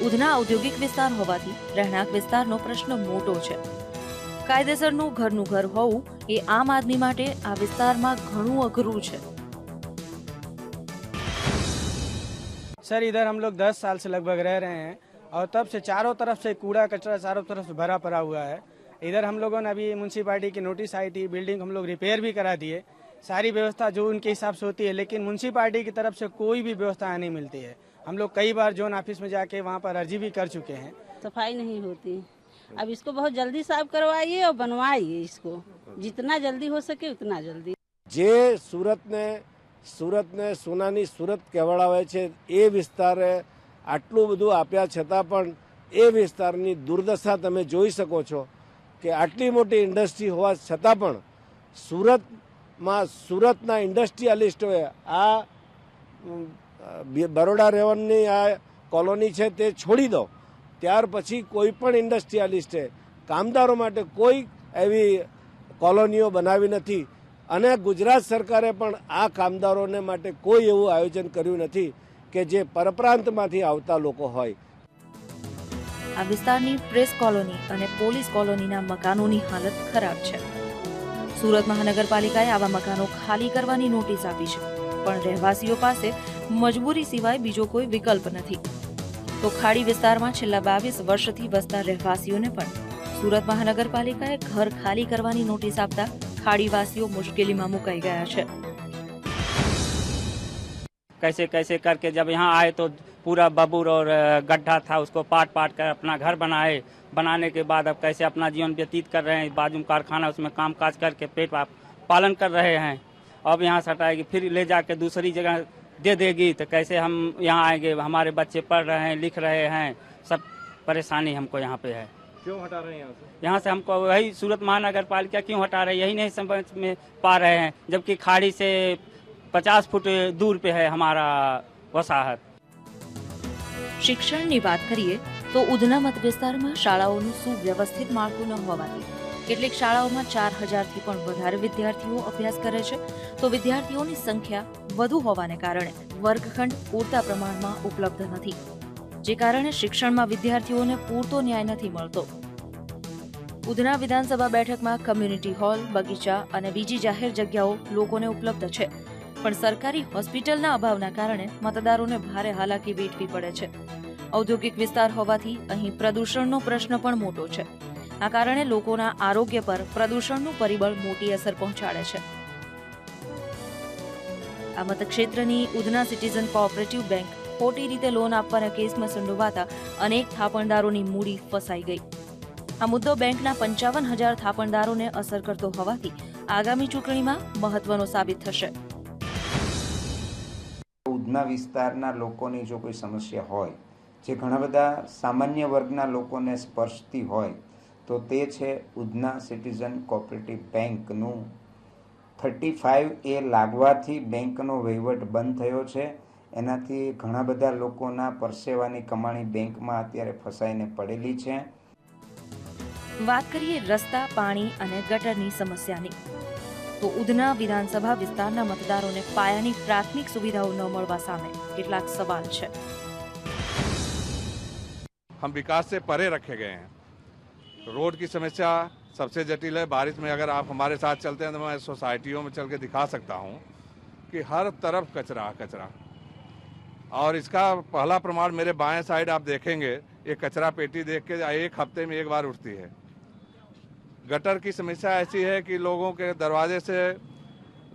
ઉધના ઔદ્યોગિક વિસ્તાર હોવાથી રહેણાંક વિસ્તારનો પ્રશ્ન મોટો છે। કાયદેસરનું ઘરનું ઘર હોવું એ આમ આદમી માટે આ વિસ્તારમાં ઘણું અઘરું છે। सर इधर हम लोग 10 साल से लगभग रह रहे हैं और तब से चारों तरफ से कूड़ा कचरा चारों तरफ से भरा पड़ा हुआ है। इधर हम लोगों ने अभी म्यूनसिपालिटी की नोटिस आई थी, बिल्डिंग हम लोग रिपेयर भी करा दिए, सारी व्यवस्था जो उनके हिसाब से होती है, लेकिन म्यूनसिपालिटी की तरफ से कोई भी व्यवस्था नहीं मिलती है। हम लोग कई बार जोन ऑफिस में जाके वहाँ पर अर्जी भी कर चुके हैं। सफाई नहीं होती। अब इसको बहुत जल्दी साफ करवाइए और बनवाइए, इसको जितना जल्दी हो सके उतना जल्दी। जे सूरत ने सोनानी सूरत कहेवाड़ावे छे ए विस्तारे आटલું બધું આપ્યા છતાં પણ એ વિસ્તારની દુર્દશા તમે જોઈ શકો છો કે આટલી મોટી ઇન્ડસ્ટ્રી હોવા છતાં પણ સુરતના ઇન્ડસ્ટ્રીયાલિસ્ટોએ આ બરોડા રેવનની આ કોલોની છે તે છોડી દો, ત્યાર પછી કોઈ પણ ઇન્ડસ્ટ્રીયાલિસ્ટે કામદારો માટે કોઈ એવી કોલોનીઓ બનાવી નથી અને ગુજરાત સરકારે પણ આ કામદારોને માટે કોઈ એવું આયોજન કર્યું નથી કે જે પરપ્રાંતમાંથી આવતા લોકો હોય। આ વિસ્તારની પ્રેસ કોલોની અને પોલીસ કોલોનીના મકાનોની હાલત ખરાબ છે। સુરત મહાનગરપાલિકાએ આવા મકાનો ખાલી કરવાની નોટિસ આપી છે, પણ રહેવાસીઓ પાસે મજબૂરી સિવાય બીજો કોઈ વિકલ્પ નથી। તો ખાડી વિસ્તારમાં છેલ્લા 22 વર્ષથી વસતા રહેવાસીઓને પણ સુરત મહાનગરપાલિકાએ ઘર ખાલી કરવાની નોટિસ આપતા ખાડીવાસીઓ મુશ્કેલીમાં મુકાઈ ગયા છે। कैसे कैसे करके जब यहाँ आए तो पूरा बबूर और गड्ढा था, उसको पाट कर अपना घर बनाए। बनाने के बाद अब कैसे अपना जीवन व्यतीत कर रहे हैं। बाजू में कारखाना, उसमें काम काज करके पेट पालन कर रहे हैं। अब यहाँ से हटाएगी फिर ले जाके दूसरी जगह दे देगी तो कैसे हम यहाँ आएंगे। हमारे बच्चे पढ़ रहे हैं, लिख रहे हैं, सब परेशानी हमको यहाँ पे है। क्यों हटा रहे हैं यहाँ से हमको वही सूरत महानगर पालिका क्यों हटा रही है, यही नहीं समझ में पा रहे हैं, जबकि खाड़ी से 50 फुट दूर पे है हमारा वसाहत। શિક્ષણની વાત કરીએ તો ઉધના મત વિસ્તારમાં શાળાઓનું સુવ્યવસ્થિત માળખું ન હોવાથી કેટલીક શાળાઓમાં 4000થી પણ વધારે વિદ્યાર્થીઓ અભ્યાસ કરે છે, તો વિદ્યાર્થીઓની સંખ્યા વધુ હોવાને કારણે વર્ગખંડ પૂરતા પ્રમાણમાં ઉપલબ્ધ નથી, જે કારણે શિક્ષણમાં વિદ્યાર્થીઓને પૂરતો ન્યાય નથી મળતો। ઉધના વિધાનસભા બેઠકમાં કમ્યુનિટી હોલ, બગીચા અને બીજી જાહેર જગ્યાઓ લોકોને ઉપલબ્ધ છે, પણ સરકારી હોસ્પિટલના અભાવના કારણે મતદારોને ભારે હાલાકી વેઠવી પડે છે। ઔદ્યોગિક વિસ્તાર હોવાથી અહીં પ્રદૂષણનો પ્રશ્ન પણ મોટો છે। આ કારણે લોકોના આરોગ્ય પર પ્રદૂષણનું પરિબળ મોટી અસર પહોંચાડે છે। આ મતક્ષેત્રની ઉધના સિટીઝન કોઓપરેટિવ બેંક ખોટી રીતે લોન આપવાના કેસમાં સંડોવાતા અનેક થાપણદારોની મૂડી ફસાઈ ગઈ। આ મુદ્દો બેંકના 55,000 થાપણદારોને અસર કરતો હોવાથી આગામી ચૂંટણીમાં મહત્વનો સાબિત થશે। ઉધના વિસ્તારના લોકોની જો કોઈ સમસ્યા હોય જે ઘણા બધા સામાન્ય વર્ગના લોકોને સ્પર્શતી હોય તો તે છે ઉધના સિટીઝન કોઓપરેટિવ બેંકનું 35A લાગવાથી બેંકનો વહીવટ બંધ થયો છે। એનાથી ઘણા બધા લોકોના પરસેવાની કમાણી બેંકમાં અત્યારે ફસાઈને પડેલી છે। વાત કરીએ રસ્તા, પાણી અને ગટરની સમસ્યાની તો ઉધના વિધાનસભા વિસ્તારના મતદારોને પાયાની પ્રાથમિક સુવિધાઓ ન મળવા સામે કેટલાક સવાલ છે। हम विकास से परे रखे गए हैं। रोड की समस्या सबसे जटिल है। बारिश में अगर आप हमारे साथ चलते हैं तो मैं सोसाइटियों में चल के दिखा सकता हूँ कि हर तरफ कचरा कचरा, और इसका पहला प्रमाण मेरे बाएं साइड आप देखेंगे, ये कचरा पेटी देख के एक हफ्ते में एक बार उठती है। गटर की समस्या ऐसी है कि लोगों के दरवाजे से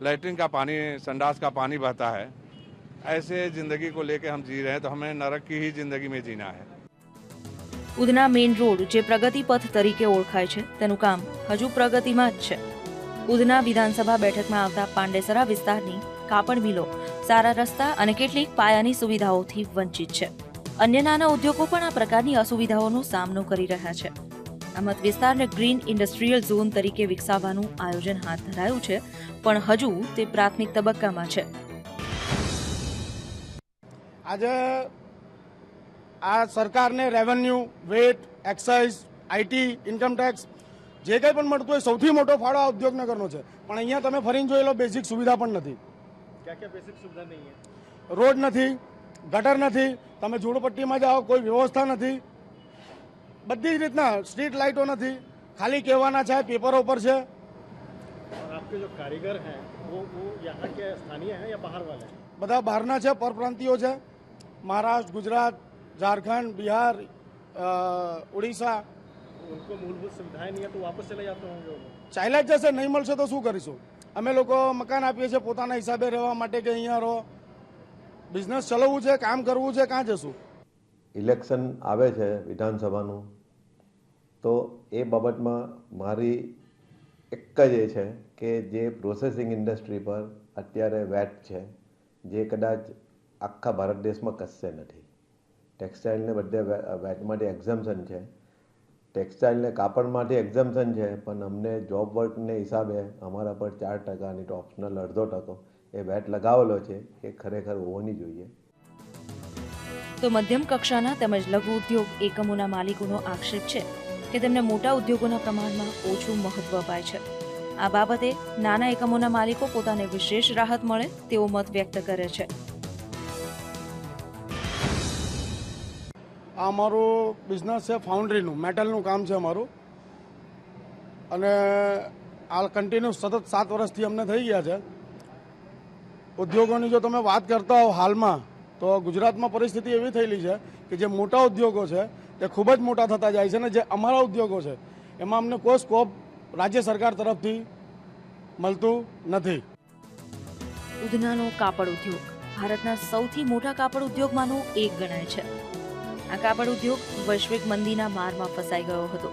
लैट्रिन का पानी, संडास का पानी बहता है। ऐसे जिंदगी को लेके हम जी रहे हैं तो हमें नरक की ही जिंदगी में जीना है। ઉધના મેઇન રોડ જે પ્રગતિ પથ તરીકે ઓળખાય છે તેનું કામ હજુ પ્રગતિમાં જ છે। ઉધના વિધાનસભા બેઠકમાં આવતા પાંડેસરા વિસ્તારની કાપડ મિલો સારા રસ્તા અને કેટલીક પાયાની સુવિધાઓથી વંચિત છે। અન્ય નાના ઉદ્યોગો પણ આ પ્રકારની અસુવિધાઓનો સામનો કરી રહ્યા છે। આ મત વિસ્તારને ગ્રીન ઇન્ડસ્ટ્રીયલ ઝોન તરીકે વિકસાવવાનું આયોજન હાથ ધરાયું છે, પણ હજુ તે પ્રાથમિક તબક્કામાં છે। આજે આ સરકારને revenue, VAT, excise, IT, income tax જે કંઈ પણ મળતું હોય સૌથી મોટો ફાળો આ ઉદ્યોગનગરનો છે, પણ અહીંયા તમે ફરીને જોઈ લો બેઝિક સુવિધા પણ નથી। क्या क्या बेसिक सुविधा नहीं है? રોડ નથી, ગટર નથી, તમે ઝૂંપડપટ્ટીમાં જાઓ કોઈ વ્યવસ્થા નથી, બધી જ રીતના સ્ટ્રીટ લાઇટો નથી, ખાલી કહેવાના છે, પેપરો પર છે। आपके जो कारीगर हैं वो यहाँ के स्थानीय हैं या बाहर वाले हैं? બધા બહારના છે, પરપ્રાંતિયો છે, મહારાષ્ટ્ર, ગુજરાત, ઝારખંડ, બિહાર, ઉડીસા। उनको मूलभूत सुविधाएं नहीं है तो वापस चले जाते होंगे वो। ચાલ્યા જ જશે, નહીં મળશે તો શું કરીશું? અમે લોકો મકાન આપીએ છીએ પોતાના હિસાબે રહેવા માટે કે અહીંયા રહો, બિઝનેસ ચલાવવું છે, કામ કરવું છે, ક્યાં જશું? ઇલેક્શન આવે છે વિધાનસભાનું, તો એ બાબતમાં મારી એક જ એ છે કે જે પ્રોસેસિંગ ઇન્ડસ્ટ્રી પર અત્યારે વેટ છે, જે કદાચ આખા ભારત દેશમાં કશે નથી। ટેક્સટાઇલને બધે વેટમાંથી એક્ઝમ્પશન છે, ટેક્સટાઇલને કાપડમાંથી એક્ઝમ્પશન છે, પણ અમને જોબ વર્કને હિસાબે અમારા પર 4% નહીં તો ઓપ્શનલ 0.5% એ વેટ લગાવેલો છે, એ ખરેખર હોવાની જોઈએ। તો મધ્યમ કક્ષાના તેમજ લઘુ ઉદ્યોગ એકમોના માલિકોનો આક્ષેપ છે કે તેમને મોટા ઉદ્યોગોના પ્રમાણમાં ઓછું મહત્વ અપાય છે। આ બાબતે નાના એકમોના માલિકો પોતાને વિશેષ રાહત મળે તેવો મત વ્યક્ત કરે છે। આ અમારું બિઝનેસ છે ફાઉન્ડ્રીનું, મેટલનું કામ છે અમારું, અને આ કન્ટિન્યુ સતત 7 વર્ષથી અમને થઈ ગયા છે। ઉદ્યોગોની જો તમે વાત કરતા હો હાલમાં, તો ગુજરાતમાં પરિસ્થિતિ એવી થયેલી છે કે જે મોટા ઉદ્યોગો છે તે ખૂબ જ મોટા થતા જાય છે, ને જે અમારા ઉદ્યોગો છે એમાં અમને કોઈ સ્કોપ રાજ્ય સરકાર તરફથી મળતું નથી। ઉધનાનો કાપડ ઉદ્યોગ ભારતના સૌથી મોટા કાપડ ઉદ્યોગમાંનો એક ગણાય છે। આ કાપડ ઉદ્યોગ વૈશ્વિક મંદીના મારમાં ફસાઈ ગયો હતો,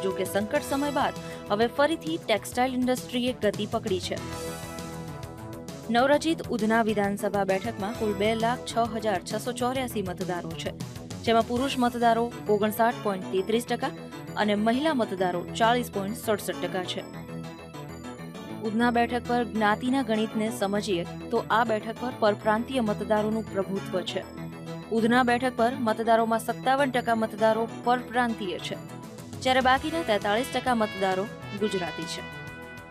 જો કે સંકટ સમય બાદ હવે ફરીથી ટેક્સટાઇલ ઇન્ડસ્ટ્રીએ ગતિ પકડી છે। નવરચિત ઉધના વિધાનસભા બેઠકમાં કુલ 2,06,684 મતદારો છે, જેમાં પુરુષ મતદારો 59.33% અને મહિલા મતદારો 40.67% છે। ઉધના બેઠક પર જ્ઞાતિના ગણિતને સમજીએ તો આ બેઠક પર પરપ્રાંતીય મતદારોનું પ્રભુત્વ છે। ઉધના બેઠક પર મતદારોમાં 57% મતદારો પરપ્રાંતીય છે, જ્યારે બાકીના 43% મતદારો ગુજરાતી છે।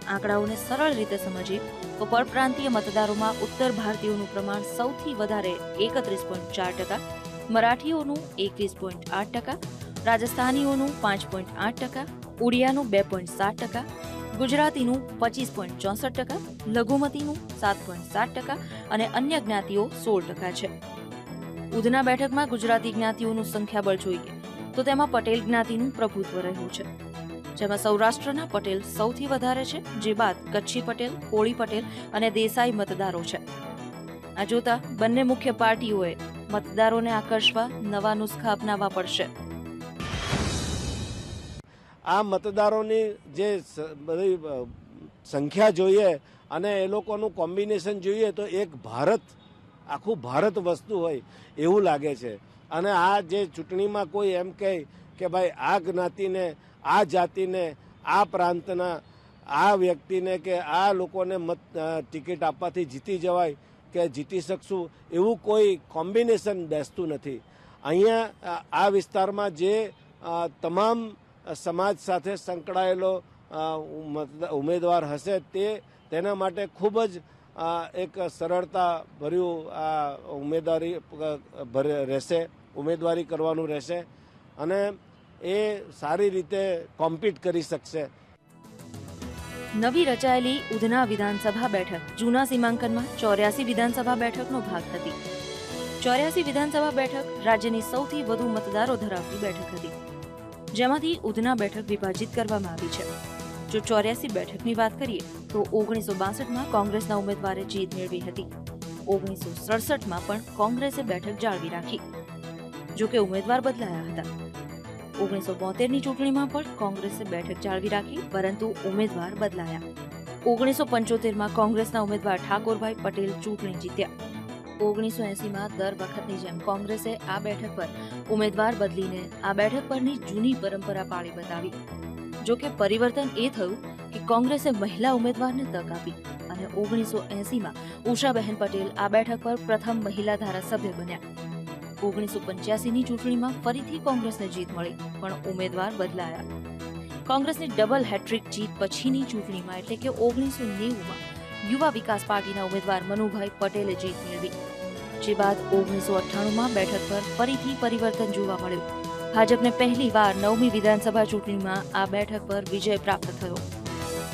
આંકડાઓને સરળ રીતે સમજીએ તો પરપ્રાંતીય મતદારોમાં ઉત્તર ભારતીયોનું પ્રમાણ સૌથી વધારે 31.4%, મરાઠીઓનું 21.8%, રાજસ્થાનીઓનું 5.8%, ઉડિયાનું 2.7%, ગુજરાતીનું 25.64%, લઘુમતીનું 7.7% અને અન્ય જ્ઞાતિઓ 16% છે। ઉધના બેઠકમાં ગુજરાતી જ્ઞાતિઓનું સંખ્યાબળ જોઈએ તો તેમાં પટેલ જ્ઞાતિનું પ્રભુત્વ રહ્યું છે, જેમાં સૌરાષ્ટ્રના પટેલ સૌથી વધારે છે, જે બાદ કચ્છી પટેલ, કોળી પટેલ અને દેસાઈ મતદારો છે। આ જોતા બંને મુખ્ય પાર્ટીઓએ મતદારોને આકર્ષવા નવા નુસ્ખા અપનાવવા પડશે। આ મતદારોની જે બધી સંખ્યા જોઈએ અને એ લોકોનું કોમ્બિનેશન જોઈએ તો એક ભારત, આખું ભારત વસ્તુ હોય એવું લાગે છે। અને આ જે ચૂંટણીમાં કોઈ એમ કહે કે ભાઈ આ જ્ઞાતિને, આ જાતિને, આ પ્રાંતના આ વ્યક્તિને કે આ લોકોને ટિકિટ આપવાથી જીતી જવાય કે જીતી શકશું, એવું કોઈ કોમ્બિનેશન બેસતું નથી। અહીંયા આ વિસ્તારમાં જે તમામ સમાજ સાથે સંકળાયેલો ઉમેદવાર હશે તેના માટે ખૂબ જ એક સરળતા ભર્યું આ ઉમેદવારી કરવાનું રહેશે અને એ સારી રીતે કોમ્પીટ કરી શકશે। નવી રચાયેલી ઉધના વિધાનસભા બેઠક જૂના સીમાંકનમાં 84 વિધાનસભા બેઠકનો ભાગ હતી। 84 વિધાનસભા બેઠક રાજ્યની સૌથી વધુ મતદારો ધરાવતી બેઠક હતી, જેમાંથી ઉધના બેઠક વિભાજિત કરવામાં આવી છે। જો 84 બેઠકની વાત કરીએ તો 1962માં કોંગ્રેસના ઉમેદવારે જીત મેળવી હતી, 1967માં પણ કોંગ્રેસે બેઠક જાળવી રાખી, જો કે ઉમેદવાર બદલાયા હતા। 1972ની ચૂંટણીમાં પણ કોંગ્રેસે બેઠક જાળવી રાખી, પરંતુ ઉમેદવાર બદલાયા। 1975માં કોંગ્રેસના ઉમેદવાર ઠાકોરભાઈ પટેલ ચૂંટણી જીત્યા। 1980માં દર વખતની જેમ કોંગ્રેસે આ બેઠક પર ઉમેદવાર બદલીને આ બેઠક પરની જૂની પરંપરા પાળી બતાવી। જો કે પરિવર્તન એ થયું કે કોંગ્રેસે મહિલા ઉમેદવારને તક આપી અને 1980માં ઉષાબહેન પટેલ આ બેઠક પર પ્રથમ મહિલા ધારાસભ્ય બન્યા। 1985ની ચૂંટણીમાં ફરીથી કોંગ્રેસને જીત મળી, પણ ઉમેદવાર બદલાયા। કોંગ્રેસની ડબલ હેટ્રિક જીત પછીની ચૂંટણીમાં એટલે કે 1990માં યુવા વિકાસ પાર્ટીના ઉમેદવાર મનુભાઈ પટેલે જીત મેળવી। જે બાદ 1998માં બેઠક પર ફરીથી પરિવર્તન જોવા મળ્યું. ભાજપને પહેલીવાર 9મી વિધાનસભા ચૂંટણીમાં આ બેઠક પર વિજય પ્રાપ્ત થયો.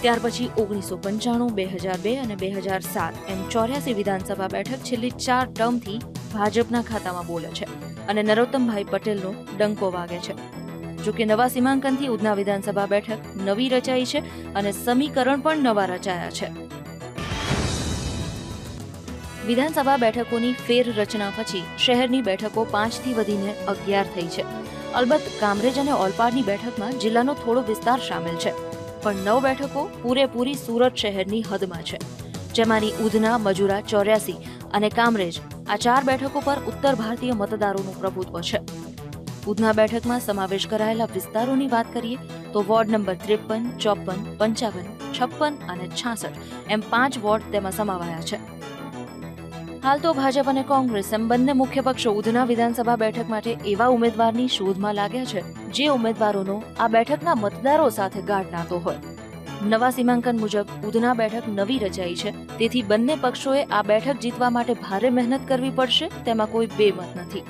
ત્યાર પછી 1995, 2002 અને 2007 એમ 84 વિધાનસભા બેઠક છેલ્લી 4 ટર્મથી ભાજપના ખાતામાં બોલે છે અને નરોત્તમભાઈ પટેલનો ડંકો વાગે છે. જોકે નવા સીમાંકનથી ઉધના વિધાનસભા બેઠક નવી રચાઈ છે અને સમીકરણ પણ નવા રચાયા છે. વિધાનસભા બેઠકોની ફેરરચના પછી શહેરની બેઠકો 5થી વધીને 11 થઈ છે. અલબત્ત કામરેજ અને ઓલપાડની બેઠકમાં જિલ્લાનો થોડો વિસ્તાર સામેલ છે, પણ 9 બેઠકો પૂરેપૂરી સુરત શહેરની હદમાં છે, જેમાંની ઉધના, મજુરા, 84 અને કામરેજ આ 4 બેઠકો પર ઉત્તર ભારતીય મતદારોનું પ્રભુત્વ છે. ઉધના બેઠકમાં સમાવેશ કરાયેલા વિસ્તારોની વાત કરીએ તો વોર્ડ નંબર 53, 54, 55, 56 અને 66 એમ 5 વોર્ડ તેમાં સમાવાયા છે. હાલ તો ભાજપ અને કોંગ્રેસ એમ બંને મુખ્ય પક્ષો ઉધના વિધાનસભા બેઠક માટે એવા ઉમેદવારની શોધમાં લાગ્યા છે જે ઉમેદવારોનો આ બેઠકના મતદારો સાથે ગાઢ નાતો હોય. નવા સીમાંકન મુજબ ઉધના બેઠક નવી રચાઈ છે, તેથી બંને પક્ષોએ આ બેઠક જીતવા માટે ભારે મહેનત કરવી પડશે તેમાં કોઈ બેમત નથી.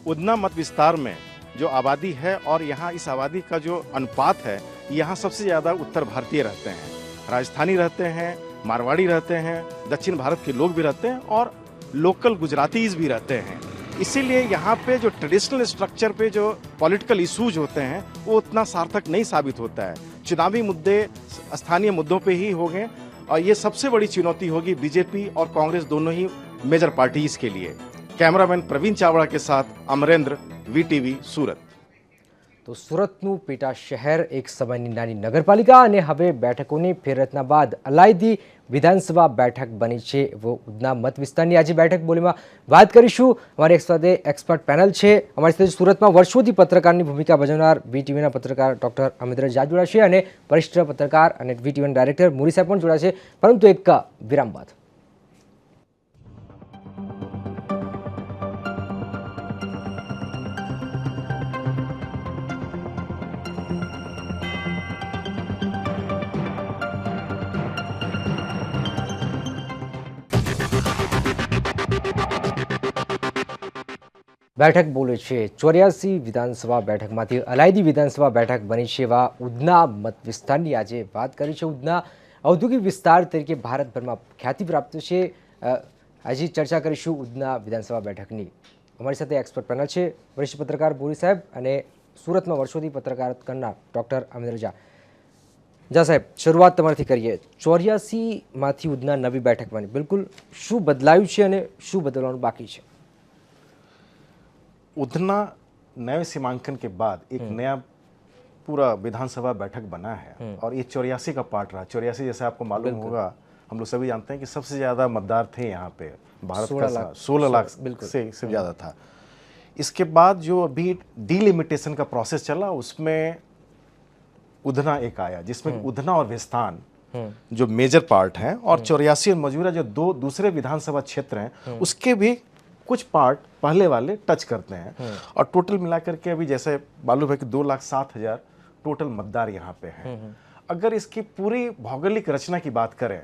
उधना मत विस्तार में जो आबादी है और यहाँ इस आबादी का जो अनुपात है, यहाँ सबसे ज़्यादा उत्तर भारतीय रहते हैं, राजस्थानी रहते हैं, मारवाड़ी रहते हैं, दक्षिण भारत के लोग भी रहते हैं और लोकल गुजरातीज भी रहते हैं. इसीलिए यहाँ पे जो ट्रेडिशनल स्ट्रक्चर पे जो पॉलिटिकल इशूज होते हैं वो उतना सार्थक नहीं साबित होता है. चुनावी मुद्दे स्थानीय मुद्दों पे ही होंगे और ये सबसे बड़ी चुनौती होगी बीजेपी और कांग्रेस दोनों ही मेजर पार्टीज के लिए. कैमरामैन प्रवीण चावड़ा के साथ अमरेंद्र, વીટીવી સુરત. તો સુરતનું પેટા શહેર એક સમયની નાની નગરપાલિકા અને હવે બેઠકોની ફેરરચના બાદ અલાયદી વિધાનસભા બેઠક બની છે એવો ઉધના મત વિસ્તારની આજે બેઠક બોલીમાં વાત કરીશું. અમારી એક સાથે એક્સપર્ટ પેનલ છે. અમારી સાથે સુરતમાં વર્ષોથી પત્રકારની ભૂમિકા ભજવનાર વીટીવીના પત્રકાર ડૉક્ટર અમિન્દ્ર ઝા જોડાશે અને વરિષ્ઠ પત્રકાર અને વીટીવીના ડાયરેક્ટર મુરી સાહેબ પણ જોડાશે, પરંતુ એક વિરામ બાદ. બેઠક બોલે છે 84 વિધાનસભા બેઠકમાંથી અલાયદી વિધાનસભા બેઠક બની છે એવા ઉધના મત વિસ્તારની આજે વાત કરી છે. ઉધના ઔદ્યોગિક વિસ્તાર તરીકે ભારતભરમાં ખ્યાતિ પ્રાપ્ત છે. આજે ચર્ચા કરીશું ઉધના વિધાનસભા બેઠકની. અમારી સાથે એક્સપર્ટ પેનલ છે, વરિષ્ઠ પત્રકાર બોરી સાહેબ અને સુરતમાં વર્ષોથી પત્રકારત કરનાર ડૉક્ટર અમિન્દ્ર ઝા. ઝા સાહેબ, શરૂઆત તમારાથી કરીએ. 84માંથી ઉધના નવી બેઠક બની, બિલકુલ શું બદલાયું છે અને શું બદલવાનું બાકી છે? उधना नए सीमांकन के बाद एक नया पूरा विधानसभा बैठक बना है और ये 84 का पार्ट रहा. 84 जैसे आपको मालूम होगा, हम लोग सभी जानते हैं कि सबसे ज़्यादा मतदार थे यहाँ पे भारत का, 16 लाख से ज़्यादा था. इसके बाद जो अभी डीलिमिटेशन का प्रोसेस चला उसमें उधना एक आया, जिसमें उधना और विस्तान जो मेजर पार्ट हैं और 84 और मजूरा जो दो दूसरे विधानसभा क्षेत्र हैं उसके भी कुछ पार्ट पहले वाले टच करते हैं. और टोटल मिलाकर के अभी जैसे मालूम है कि 2,07,000 टोटल मतदार यहाँ पे हैं. अगर इसकी पूरी भौगोलिक रचना की बात करें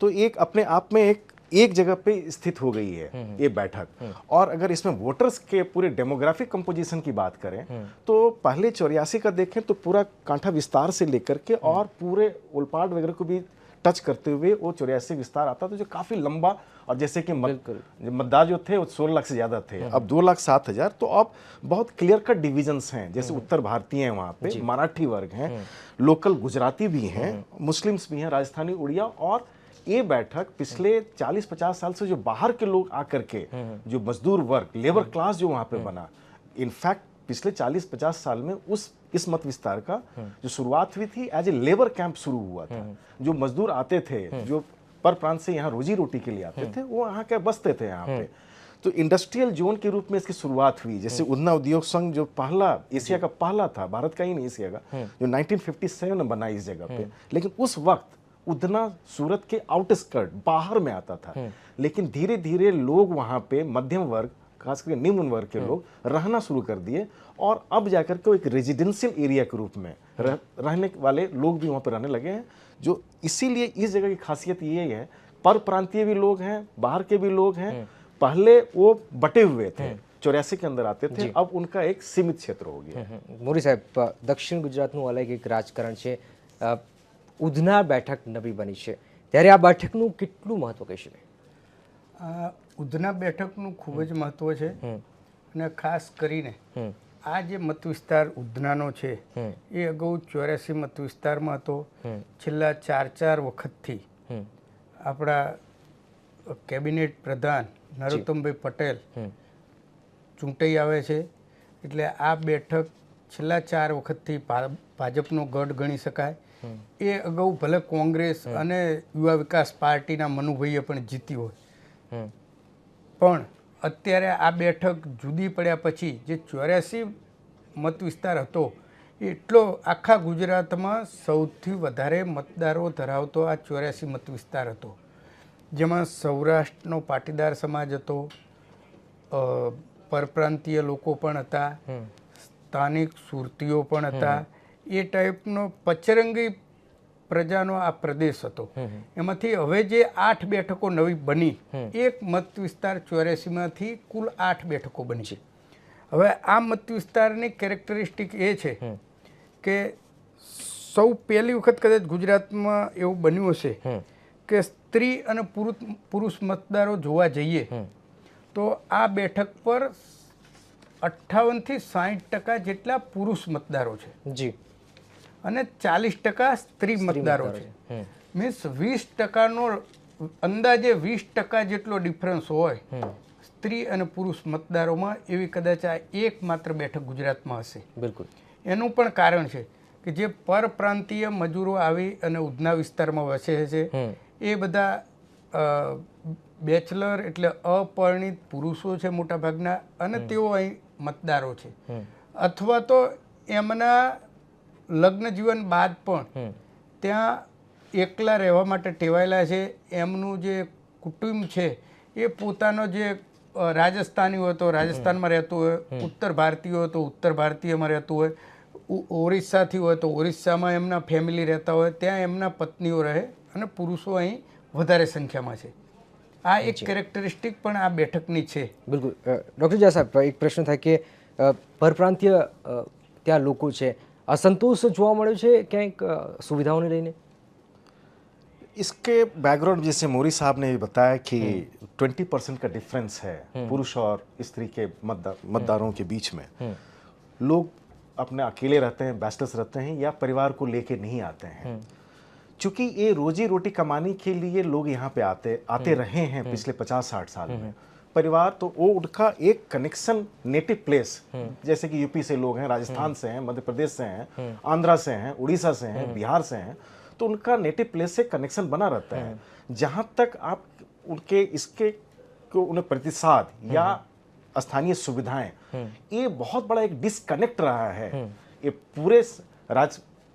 तो एक अपने आप में एक जगह पे स्थित हो गई है ये बैठक. और अगर इसमें वोटर्स के पूरे डेमोग्राफिक कंपोजिशन की बात करें तो पहले 84 का देखें तो पूरा कांठा विस्तार से लेकर के और पूरे उलपाड़ वगैरह को भी टच करते हुए वो 84 विस्तार आता था, जो काफी लंबा. और जैसे कि मतदार जो थे वो 16 लाख से ज्यादा थे, अब 2,07,000. तो अब बहुत क्लियर कट डिविजन्स हैं, जैसे उत्तर भारतीय हैं, वहाँ पे मराठी वर्ग हैं, लोकल गुजराती भी हैं, मुस्लिम्स भी हैं, राजस्थानी, उड़िया. और ये बैठक पिछले 40-50 साल से जो बाहर के लोग आकर के जो मजदूर वर्ग, लेबर क्लास जो वहाँ पे बना, इनफैक्ट पिछले 40-50 साल में इस मत विस्तार का जो शुरुआत हुई थी एज ए लेबर कैंप शुरू हुआ था. जो मजदूर आते थे, जो पर प्रांत से यहाँ रोजी रोटी के लिए आते थे, वो यहाँ के बसते थे यहाँ पे. तो इंडस्ट्रियल जोन के रूप में इसकी शुरुआत हुई. जैसे उधना उद्योग संघ जो पहला एशिया का पहला था, भारत का ही नहीं एशिया का, जो 1957 में बना इस जगह पे. लेकिन उस वक्त उधना सूरत के आउटस्कर्ट बाहर में आता था. लेकिन धीरे धीरे लोग वहाँ पे मध्यम वर्ग, खास करके निम्न वर्ग के लोग रहना शुरू कर दिए और अब जाकर के एक रेजिडेंशियल एरिया के रूप में रहने वाले लोग भी वहाँ पर रहने लगे हैं. जो इसीलिए इस जगह की खासियत ये है पर प्रांतीय भी लोग हैं, बाहर के भी लोग हैं। पहले वो बटे हुए थे, 84 के अंदर आते थे, अब उनका एक सीमित क्षेत्र हो गया। મોરી સાહેબ, દક્ષિણ ગુજરાતનું અલગ એક રાજકારણ છે, ઉધના બેઠક નવી બની છે, ત્યારે આ બેઠકનું કેટલું મહત્વ કહી શકાય? ઉધના બેઠકનું ખૂબ જ મહત્વ છે અને ખાસ કરીને આ જે મત વિસ્તાર ઉધનાનો છે એ અગાઉ 84 મત વિસ્તારમાં હતો. છેલ્લા 4 વખતથી આપણા કેબિનેટ પ્રધાન નરોત્તમભાઈ પટેલ ચૂંટાઈ આવે છે, એટલે આ બેઠક છેલ્લા 4 વખતથી ભાજપનો ગઢ ગણી શકાય. એ અગાઉ ભલે કોંગ્રેસ અને યુવા વિકાસ પાર્ટીના મનુભાઈએ પણ જીતી હોય, પણ અત્યારે આ બેઠક જુદી પડ્યા પછી જે 84 મત વિસ્તાર હતો એટલો આખા ગુજરાતમાં સૌથી વધારે મતદારો ધરાવતો આ 84 મત વિસ્તાર હતો, જેમાં સૌરાષ્ટ્રનો પાટીદાર સમાજ હતો, પરપ્રાંતીય લોકો પણ હતા, સ્થાનિક સુરતીઓ પણ હતા. એ ટાઈપનો પચરંગી પ્રજાનો આ પ્રદેશ હતો. એમાંથી હવે જે 8 બેઠકો નવી બની, એક મત વિસ્તાર 84માંથી કુલ 8 બેઠકો બની છે. હવે આ મત વિસ્તારની કેરેક્ટરિસ્ટિક એ છે કે સૌ પહેલી વખત કદાચ ગુજરાતમાં એવું બન્યું હશે કે સ્ત્રી અને પુરુષ મતદારો જોવા જઈએ તો આ બેઠક પર 58 થી 60% જેટલા પુરુષ મતદારો છે જી, અને 40% સ્ત્રી મતદારો છે. મીન્સ 20%નો અંદાજે 20% જેટલો ડિફરન્સ હોય સ્ત્રી અને પુરુષ મતદારોમાં, એવી કદાચ આ એકમાત્ર બેઠક ગુજરાતમાં હશે. બિલકુલ. એનું પણ કારણ છે કે જે પરપ્રાંતીય મજૂરો આવી અને ઉધના વિસ્તારમાં વસે છે એ બધા બેચલર એટલે અપરિણિત પુરુષો છે મોટાભાગના, અને તેઓ અહીં મતદારો છે, અથવા તો એમના લગ્ન જીવન બાદ પણ ત્યાં એકલા રહેવા માટે ટેવાયેલા છે. એમનું જે કુટુંબ છે એ પોતાનો જે રાજસ્થાની હોય તો રાજસ્થાનમાં રહેતું હોય, ઉત્તર ભારતીય હોય તો ઉત્તર ભારતીયમાં રહેતું હોય, ઓરિસ્સાથી હોય તો ઓરિસ્સામાં એમના ફેમિલી રહેતા હોય, ત્યાં એમના પત્નીઓ રહે, અને પુરુષો અહીં વધારે સંખ્યામાં છે. આ એક કેરેક્ટરિસ્ટિક પણ આ બેઠકની છે. બિલકુલ. ડૉક્ટર ઝા સાહેબ, એક પ્રશ્ન થાય કે પરપ્રાંતીય ત્યાં લોકો છે, असंतोष જોવા મળ્યો છે ક્યાંક સુવિધાઓને લઈને? इसके बैकग्राउंड जैसे मोरी साहब ने बताया कि 20% का डिफरेंस है पुरुष और स्त्री के मतदारों के बीच में. लोग अपने अकेले रहते हैं, बैचलर्स रहते हैं, या परिवार को लेके नहीं आते हैं. चूंकि ये रोजी रोटी कमाने के लिए लोग यहाँ पे आते रहे हैं पिछले 50-60 साल में. परिवार तो वो उनका एक कनेक्शन नेटिव प्लेस, जैसे कि यूपी से लोग हैं, राजस्थान से हैं, मध्य प्रदेश से हैं, आंध्रा से हैं, उड़ीसा से हैं, बिहार से हैं, तो उनका नेटिव प्लेस से कनेक्शन बना रहता है. जहाँ तक आप उनके इसके को उन्हें प्रतिसाद या स्थानीय सुविधाएं, ये बहुत बड़ा एक डिस्कनेक्ट रहा है. ये पूरे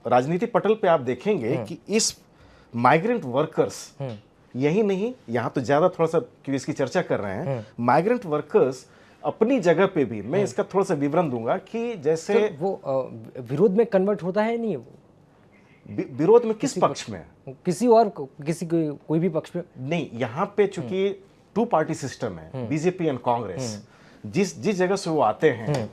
राजनीति पटल पे आप देखेंगे कि इस माइग्रेंट वर्कर्स, यही नहीं, यहाँ तो ज़्यादा थोड़ा सा क्योंकि इसकी चर्चा कर रहे हैं, माइग्रेंट वर्कर्स अपनी जगह पे भी, मैं इसका थोड़ा सा विवरण दूंगा कि जैसे वो विरोध में कन्वर्ट होता है नहीं? विरोध में किस पक्ष में? किसी और कोई भी पक्ष में नहीं. यहाँ पे चूंकि 2 पार्टी सिस्टम है, बीजेपी एंड कांग्रेस, जिस जगह से वो आते हैं,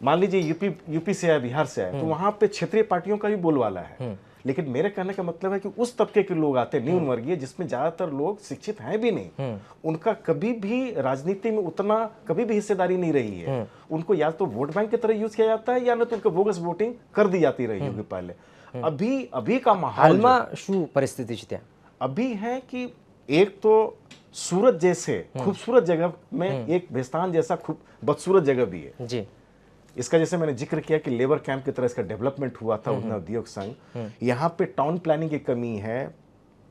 मान लीजिए यूपी से आए, बिहार से आए, तो वहाँ पे क्षेत्रीय पार्टियों का भी बोलवाला है. लेकिन मेरे कहने का मतलब है कि उस तबके के लोग आते हैं, न्यून वर्गीय, जिसमें ज्यादातर लोग शिक्षित हैं भी नहीं, उनका कभी भी राजनीति में उतना कभी भी हिस्सेदारी नहीं रही है. उनको या तो वोट बैंक की तरह यूज किया जाता है, या न तो उनको बोगस वोटिंग कर दी जाती रही होगी पहले. अभी का माहौल શું પરિસ્થિતિ છે ત્યાં? अभी है कि एक तो सूरत जैसे खूबसूरत जगह में एक भेस्तान जैसा बदसूरत जगह भी है जी. इसका जैसे मैंने जिक्र किया कि लेबर कैंप की तरह इसका डेवलपमेंट हुआ था उधना उद्योग संघ. यहाँ पे टाउन प्लानिंग की कमी है,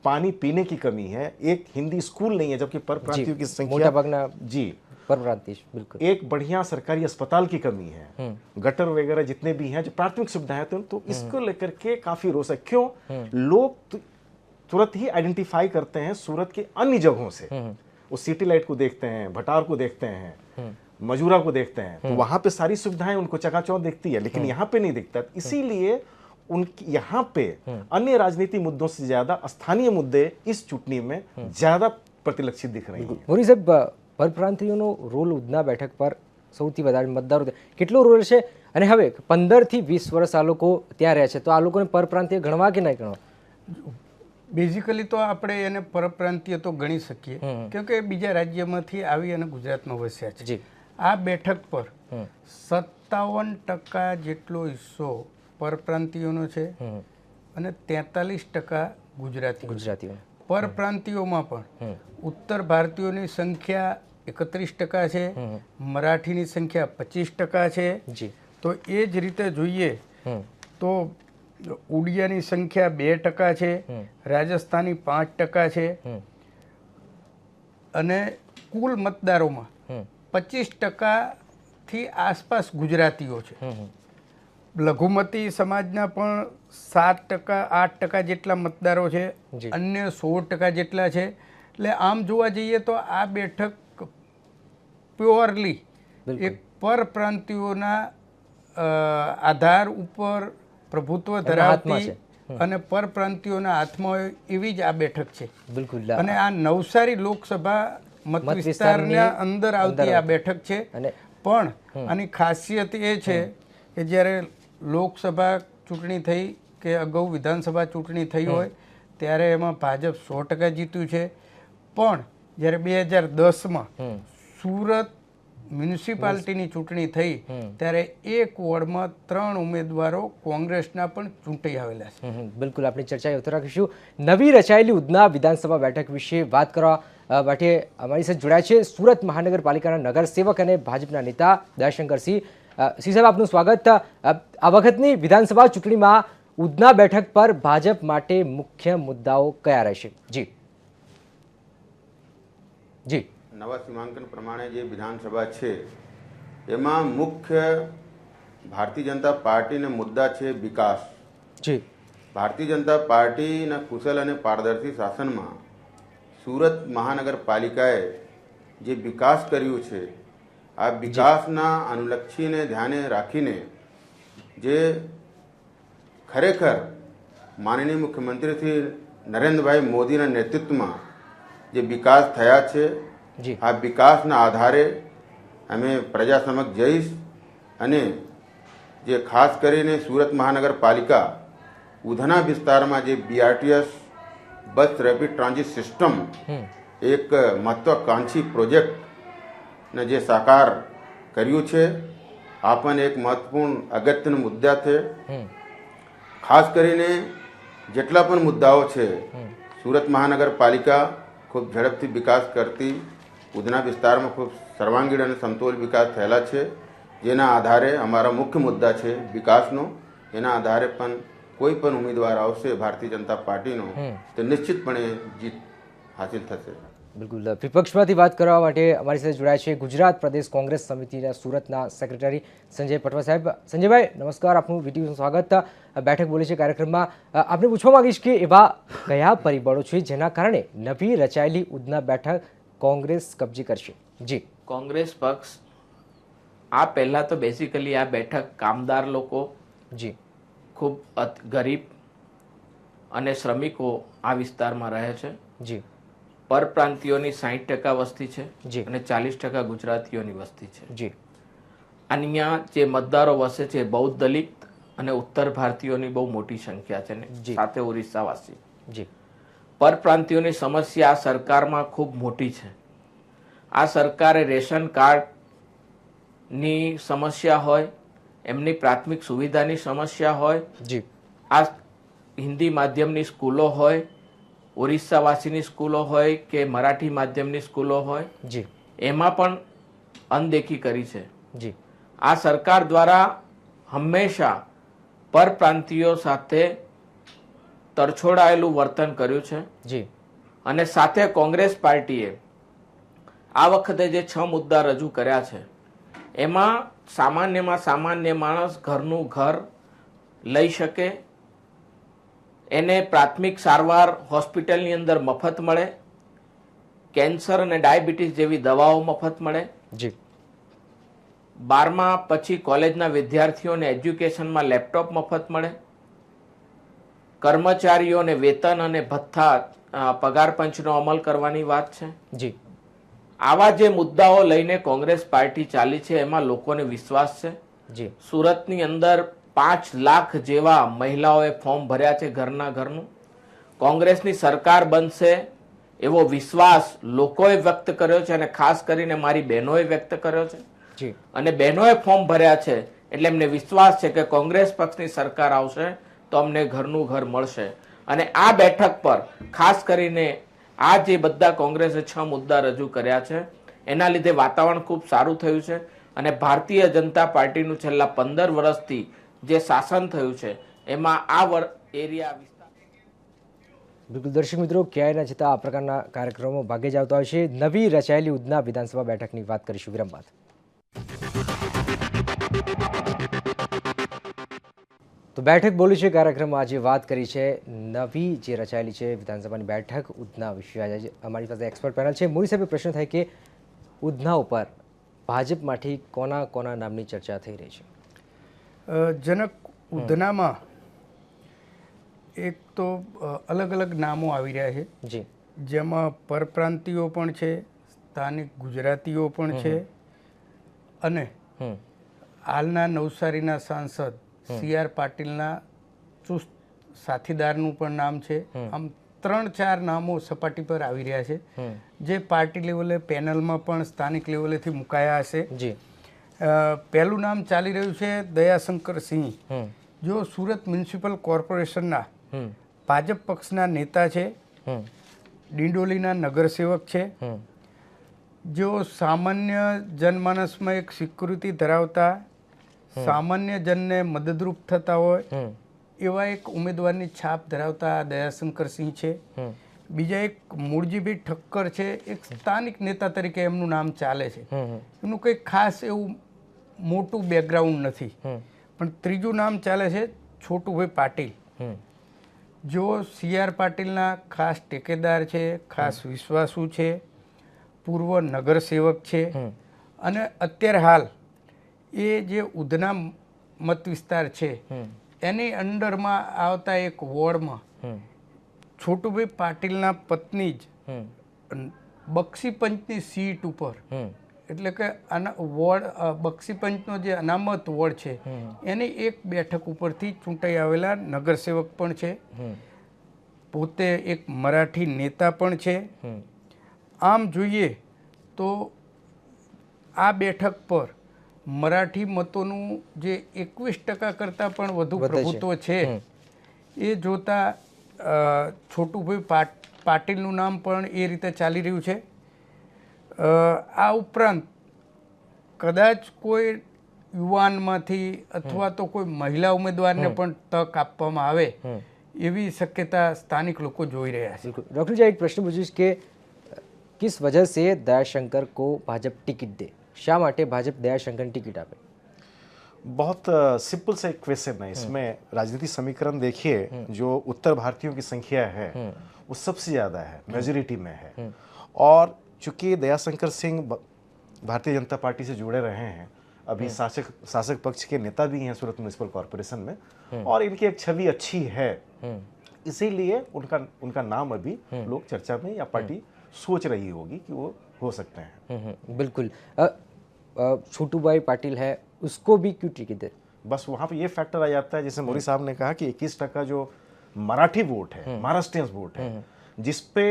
पानी पीने की कमी है, एक हिंदी स्कूल नहीं है, जबकि परप्रांतियों की संख्या जी परप्रांतीय, बिल्कुल. एक बढ़िया सरकारी अस्पताल की कमी है, गटर वगैरह जितने भी हैं जो प्राथमिक सुविधाएं, तो इसको लेकर के काफी रोष है. क्यों? लोग तुरंत ही आइडेंटिफाई करते हैं सूरत के अन्य जगहों से. वो सिटी लाइट को देखते हैं, भटार को देखते हैं, मजूरा को देखते हैं, तो वहां पे सारी सुविधाएं उनको चकाचौंध दिखती है, लेकिन यहाँ पे नहीं दिखता. इसीलिए उनकी यहाँ पे अन्य राजनीति मुद्दों से ज्यादा स्थानीय मुद्दे इस चुटनी में ज्यादा प्रतिलक्षित दिख रही हैं। મોરી સાહેબ, પરપ્રાંતિયોનો રોલ ઉધના બેઠક પર સૌથી વધારે મતદારો કેટલો રોલ છે? અને હવે 15 થી 20 વર્ષ આ લોકો ત્યાં રહે છે, તો આ લોકોને પરપ્રાંતીય ગણવા કે નહીં ગણવા? બેઝિકલી તો આપણે એને પરપ્રાંતીય તો ગણી શકીએ, કેમ કે બીજા રાજ્યમાંથી આવી અને ગુજરાતમાં વસ્યા છે. આ બેઠક પર 57% જેટલો હિસ્સો પરપ્રાંતિયોનો છે અને 43% ગુજરાતીઓ. પરપ્રાંતિયોમાં પણ ઉત્તર ભારતીયોની સંખ્યા 31% છે, મરાઠીની સંખ્યા 25% છે. તો એ જ રીતે જોઈએ તો ઉડિયાની સંખ્યા 2% છે, રાજસ્થાની 5% છે અને કુલ મતદારોમાં 25%થી આસપાસ ગુજરાતીઓ છે. લઘુમતી સમાજના પણ 7%-8% જેટલા મતદારો છે, અન્ય 16% જેટલા છે. એટલે આમ જોવા જઈએ તો આ બેઠક પ્યોરલી એક પરપ્રાંતિયોના આધાર ઉપર પ્રભુત્વ ધરાવતી અને પરપ્રાંતિયોના હાથમાં હોય એવી જ આ બેઠક છે. બિલકુલ. અને આ નવસારી લોકસભા મત વિસ્તારના અંદર આવતી આ બેઠક છે. પણ આની ખાસિયત એ છે કે જ્યારે લોકસભા ચૂંટણી થઈ કે અગાઉ વિધાનસભા ચૂંટણી થઈ હોય ત્યારે એમાં ભાજપ 100% જીત્યું છે. પણ જ્યારે 2010માં સુરત મ્યુનિસિપાલિટીની ચૂંટણી થઈ ત્યારે એક વોર્ડમાં 3 ઉમેદવારો કોંગ્રેસના પણ ચૂંટાઈ આવેલા છે. બિલકુલ, આપણી ચર્ચા યથો રાખીશું. નવી રચાયેલી ઉધના વિધાનસભા બેઠક વિશે વાત કરવા માટે અમારી સાથે જોડાયા છે સુરત મહાનગરપાલિકાના નગરસેવક અને ભાજપના નેતા દયાશંકરસિંહ. સિંહ સાહેબ, આપનું સ્વાગત. આ વખતની વિધાનસભા ચૂંટણીમાં ઉધના બેઠક પર ભાજપ માટે મુખ્ય મુદ્દાઓ કયા રહેશે? જી. નવા સીમાંકન પ્રમાણે જે વિધાનસભા છે એમાં મુખ્ય ભારતીય જનતા પાર્ટીના મુદ્દા છે વિકાસ. ભારતીય જનતા પાર્ટીના કુશલ અને પારદર્શી શાસનમાં સુરત મહાનગરપાલિકાએ જે વિકાસ કર્યું છે, આ વિકાસના અનુલક્ષીને ધ્યાને રાખીને જે ખરેખર માનનીય મુખ્યમંત્રી શ્રી નરેન્દ્રભાઈ મોદીના નેતૃત્વમાં જે વિકાસ થયા છે, આ વિકાસના આધારે અમે પ્રજા સમક્ષ જઈશ અને જે ખાસ કરીને સુરત મહાનગરપાલિકા ઉધના વિસ્તારમાં જે BRTS bus rapid transit system એક મહત્વાકાંક્ષી પ્રોજેક્ટને જે સાકાર કર્યું છે, આ પણ એક મહત્વપૂર્ણ અગત્યનો મુદ્દા છે. ખાસ કરીને જેટલા પણ મુદ્દાઓ છે, સુરત મહાનગરપાલિકા ખૂબ ઝડપથી વિકાસ કરતી ઉધના વિસ્તારમાં ખૂબ સર્વાંગીણ અને સમતોલ વિકાસ થયેલા છે, જેના આધારે અમારા મુખ્ય મુદ્દા છે વિકાસનો. એના આધારે પણ કોઈ પણ ઉમેદવાર આવશે ભારતીય જનતા પાર્ટીનો તો નિશ્ચિતપણે જીત હાસિલ થશે. બિલકુલ. વિપક્ષમાંથી વાત કરવા માટે અમારી સાથે જોડાયા છે ગુજરાત પ્રદેશ કોંગ્રેસ સમિતિના સુરતના સેક્રેટરી સંજય પટવા સાહેબ. સંજયભાઈ, નમસ્કાર, આપનું વીટીવીનું સ્વાગત. બેઠક બોલે છે કાર્યક્રમમાં આપણે પૂછવા માંગીશ કે એવા કયા પરિબળો છે જેના કારણે નવી રચાયેલી ઉધના બેઠક કોંગ્રેસ કબજે કરશે? જી. કોંગ્રેસ પક્ષ આ પહેલા તો બેસિકલી આ બેઠક કામદાર લોકો, ખૂબ ગરીબ અને શ્રમિકો આ વિસ્તારમાં રહે છે. પરપ્રાંતિયોની 60% વસ્તી છે અને 40% ગુજરાતીઓની વસ્તી છે. અહીંયા જે મતદારો વસે છે બૌદ્ધ દલિત અને ઉત્તર ભારતીયોની બહુ મોટી સંખ્યા છે ને સાથે ઓરિસ્સાવાસી. પરપ્રાંતિયોની સમસ્યા આ સરકારમાં ખૂબ મોટી છે. આ સરકારે રેશન કાર્ડની સમસ્યા હોય, એમની પ્રાથમિક સુવિધાની સમસ્યા હોય, આ હિન્દી માધ્યમની સ્કૂલો હોય, ઓરિસ્સાવાસીની સ્કૂલો હોય કે મરાઠી માધ્યમની સ્કૂલો હોય, એમાં પણ અનદેખી કરી છે. આ સરકાર દ્વારા હંમેશા પરપ્રાંતિયો સાથે તરછોડાયેલું વર્તન કર્યું છે. અને સાથે કોંગ્રેસ પાર્ટીએ આ વખતે જે 6 મુદ્દા રજૂ કર્યા છે એમાં સામાન્યમાં સામાન્ય માણસ ઘરનું ઘર લઈ શકે, એને પ્રાથમિક સારવાર હોસ્પિટલની અંદર મફત મળે, કેન્સર અને ડાયાબિટીસ જેવી દવાઓ મફત મળે, 12મા પછી કોલેજના વિદ્યાર્થીઓને એજ્યુકેશનમાં લેપટોપ મફત મળે, કર્મચારીઓને વેતન અને ભથ્થા પગાર પંચનો અમલ કરવાની વાત છે. જી, આવા જે મુદ્દાઓ લઈને કોંગ્રેસ પાર્ટી ચાલી છે એમાં લોકોને વિશ્વાસ છે. જી, સુરતની અંદર 5 લાખ જેવા મહિલાઓએ ફોર્મ ભર્યા છે ઘરના ઘરનું. કોંગ્રેસની સરકાર બનશે એવો વિશ્વાસ લોકોએ વ્યક્ત કર્યો છે અને ખાસ કરીને મારી બહેનોએ વ્યક્ત કર્યો છે. જી, અને બહેનોએ ફોર્મ ભર્યા છે એટલે એમને વિશ્વાસ છે કે કોંગ્રેસ પક્ષની સરકાર આવશે તો અમને ઘરનું ઘર મળશે. અને આ બેઠક પર ખાસ કરીને આ જે બધા કોંગ્રેસે 6 મુદ્દા રજૂ કર્યા છે એના લીધે વાતાવરણ ખૂબ સારું થયું છે. અને ભારતીય જનતા પાર્ટીનું છેલ્લા 15 વર્ષથી જે શાસન થયું છે એમાં આ એરિયા બિલકુલ. દર્શક મિત્રો, ક્યાંયના જતા આ પ્રકારના કાર્યક્રમો ભાગે જ આવતા હોય છે. નવી રચાયેલી ઉધના વિધાનસભા બેઠકની વાત કરીશું વિરામ બાદ. તો બેઠક બોલી છે કાર્યક્રમમાં આજે વાત કરી છે નવી જે રચાયેલી છે વિધાનસભાની બેઠક ઉધના વિશે. આજે અમારી પાસે એક્સપર્ટ પેનલ છે. મોરી સાહેબે પ્રશ્ન થાય કે ઉધના ઉપર ભાજપમાંથી કોના કોના નામની ચર્ચા થઈ રહી છે? જનક, ઉધનામાં એક તો અલગ અલગ નામો આવી રહ્યા છે. જી, જેમાં પરપ્રાંતિયો પણ છે, સ્થાનિક ગુજરાતીઓ પણ છે અને હાલના નવસારીના સાંસદ CR પાટીલના ચુસ્ત સાથીદારનું પણ નામ છે. આમ 3-4 નામો સપાટી પર આવી રહ્યા છે જે પાર્ટી લેવલે પેનલમાં પણ સ્થાનિક લેવલેથી મુકાયા હશે. જી, પહેલું નામ ચાલી રહ્યું છે દયાશંકર સિંહ. જો સુરત મ્યુનિસિપલ કોર્પોરેશનના ભાજપ પક્ષના નેતા છે, ડિંડોલીના નગરસેવક છે, જો સામાન્ય જનમાનસમાં એક સિક્યુરિટી ધરાવતા, સામાન્ય જનને મદદરૂપ થતા હોય એવા એક ઉમેદવારની છાપ ધરાવતા દયાશંકર સિંહ છે. બીજા એક મૂળજીભાઈ ઠક્કર છે, એક સ્થાનિક નેતા તરીકે એમનું નામ ચાલે છે. એમનું કંઈ ખાસ એવું મોટું બેકગ્રાઉન્ડ નથી. પણ ત્રીજું નામ ચાલે છે છોટુભાઈ પાટીલ. જો CR પાટીલના ખાસ ટેકેદાર છે, ખાસ વિશ્વાસુ છે, પૂર્વ નગરસેવક છે અને અત્યારે હાલ એ જે ઉધના મત વિસ્તાર છે એની અંડરમાં આવતા એક વોર્ડમાં છોટુભાઈ પાટીલના પત્ની જ બક્ષીપંચની સીટ ઉપર, એટલે કે વોર્ડ બક્ષીપંચનો જે અનામત વોર્ડ છે એની એક બેઠક ઉપરથી ચૂંટાઈ આવેલા નગરસેવક પણ છે. પોતે એક મરાઠી નેતા પણ છે. આમ જોઈએ તો આ બેઠક પર મરાઠી મતોનું જે 21% કરતાં પણ વધુ પ્રભુત્વ છે એ જોતા છોટુભાઈ પાટીલનું નામ પણ એ રીતે ચાલી રહ્યું છે. આ ઉપરાંત કદાચ કોઈ યુવાનમાંથી અથવા તો કોઈ મહિલા ઉમેદવારને પણ તક આપવામાં આવે એવી શક્યતા સ્થાનિક લોકો જોઈ રહ્યા છે. डॉक्टर जी, एक प्रश्न पूछिए कि किस वजह से दयाशंकर को भाजपा टिकट दे? शा माटे भाजप दयाशंकर टिकट आपे? बहुत सिंपल सा एक क्वेश्चन है इसमें. राजनीतिक समीकरण देखिए, जो उत्तर भारतीयों की संख्या है वो सबसे ज़्यादा है, मेजोरिटी में है. और चूंकि दयाशंकर सिंह भारतीय जनता पार्टी से जुड़े रहे हैं, अभी शासक पक्ष के नेता भी हैं सूरत म्युनिसिपल कॉर्पोरेशन में, और इनकी एक छवि अच्छी है, इसीलिए उनका नाम अभी लोग चर्चा में या पार्टी सोच रही होगी कि वो हो सकते हैं. बिल्कुल. छोटूभाई पाटिल है, उसको भी क्यों टिकट दे? बस वहाँ पे ये फैक्टर आ जाता है, जैसे मोदी साहब ने कहा कि 21% जो मराठी वोट है, महाराष्ट्रियंस वोट है, जिसपे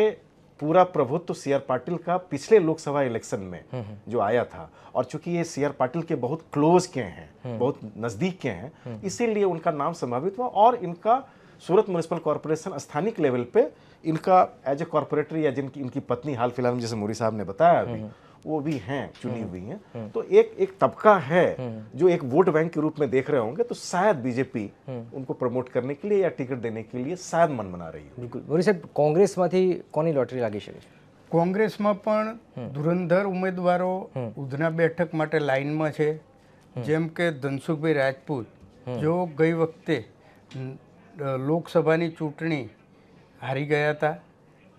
पूरा प्रभुत्व CR पाटिल का पिछले लोकसभा इलेक्शन में जो आया था, और चूंकि ये CR पाटिल के बहुत क्लोज के हैं, बहुत नज़दीक के हैं, इसीलिए उनका नाम संभावित हुआ. और इनका सूरत म्युनिसिपल कॉर्पोरेशन स्थानिक लेवल पे इनका एज ए कॉर्पोरेटर या जिनकी इनकी पत्नी हाल फिलहाल में जैसे मोदी साहब ने बताया अभी, वो भी हैं, चुनी हुई हैं. तो एक तबका है जो एक वोट बैंक के रूप में देख रहे होंगे, तो शायद बीजेपी उनको प्रमोट करने के लिए या टिकट देने के लिए शायद मन बना रही है. बिल्कुल. मोदी साहब, कांग्रेसમાંથી કોની લોટરી લાગી શકે છે? કોંગ્રેસમાં પણ ધુરંધર ઉમેદવારો ઉધના બેઠક માટે લાઇનમાં છે. જેમ કે ધનસુખભાઈ રાજપૂત, જો ગઈ વખતે લોકસભાની ચૂંટણી હારી ગયા હતા,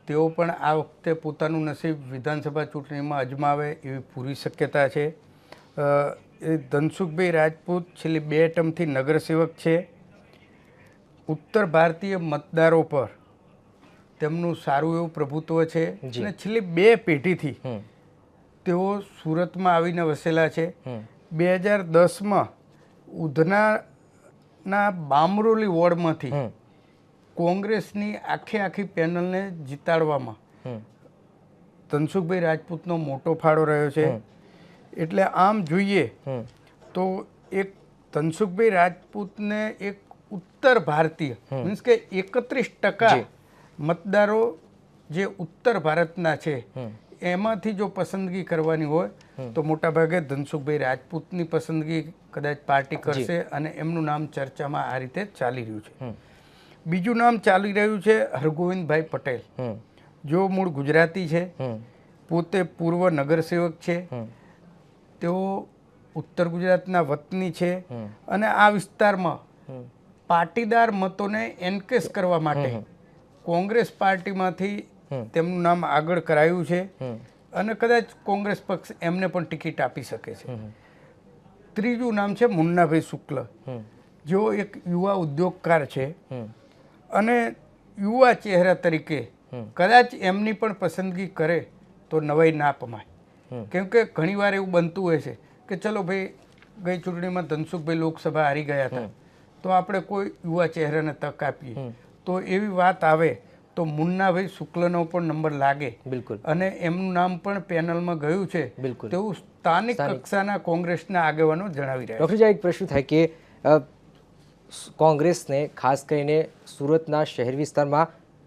તેઓ પણ આ વખતે પોતાનું નસીબ વિધાનસભા ચૂંટણીમાં અજમાવે એવી પૂરી શક્યતા છે. એ ધનસુખભાઈ રાજપૂત છેલ્લી 2 ટર્મથી નગરસેવક છે. ઉત્તર ભારતીય મતદારો પર તેમનું સારું એવું પ્રભુત્વ છે અને છેલ્લી 2 પેઢીથી તેઓ સુરતમાં આવીને વસેલા છે. 2010માં ઉધનાના બામરોલી વોર્ડમાંથી કોંગ્રેસની આખી પેનલને જીતાડવામાં ધનસુખભાઈ રાજપૂતનો મોટો ફાળો રહ્યો છે. એટલે આમ જોઈએ તો એક ધનસુખભાઈ રાજપૂતને એક ઉત્તર ભારતીય મીન્સ કે 31% મતદારો જે ઉત્તર ભારતના છે એમાંથી જો પસંદગી કરવાની હોય તો મોટાભાગે ધનસુખભાઈ રાજપૂતની પસંદગી કદાચ પાર્ટી કરશે અને એમનું નામ ચર્ચામાં આ રીતે ચાલી રહ્યું છે. બીજું નામ ચાલી રહ્યું છે હરગોવિંદભાઈ પટેલ, જો મૂળ ગુજરાતી છે, પોતે પૂર્વ નગરસેવક છે, તેઓ ઉત્તર ગુજરાતના વતની છે અને આ વિસ્તારમાં પાટીદાર મતોને એન્કેસ કરવા માટે કોંગ્રેસ પાર્ટીમાંથી તેમનું નામ આગળ કરાયું છે અને કદાચ કોંગ્રેસ પક્ષ એમને પણ ટિકિટ આપી શકે છે. ત્રીજું નામ છે મુન્નાભાઈ શુક્લ, જેઓ એક યુવા ઉદ્યોગકાર છે અને યુવા ચહેરા તરીકે કદાચ એમની પણ પસંદગી કરે તો નવાઈ ના પમાય. કેમ કે ઘણીવાર એવું બનતું હોય છે કે ચલો ભાઈ ગઈ ચૂંટણીમાં ધનસુખભાઈ લોકસભા હારી ગયા હતા તો આપણે કોઈ યુવા ચહેરાને તક આપીએ, તો એવી વાત આવે તો મુન્નાભાઈ શુક્લનો પણ નંબર લાગે અને એમનું નામ પણ પેનલમાં ગયું છે તેવું સ્થાનિક કક્ષાના કોંગ્રેસના આગેવાનો જણાવી રહ્યા છે. ડૉક્ટર, એક પ્રશ્ન થાય કે કોંગ્રેસને ખાસ કરીને સુરતના શહેર વિસ્તારમાં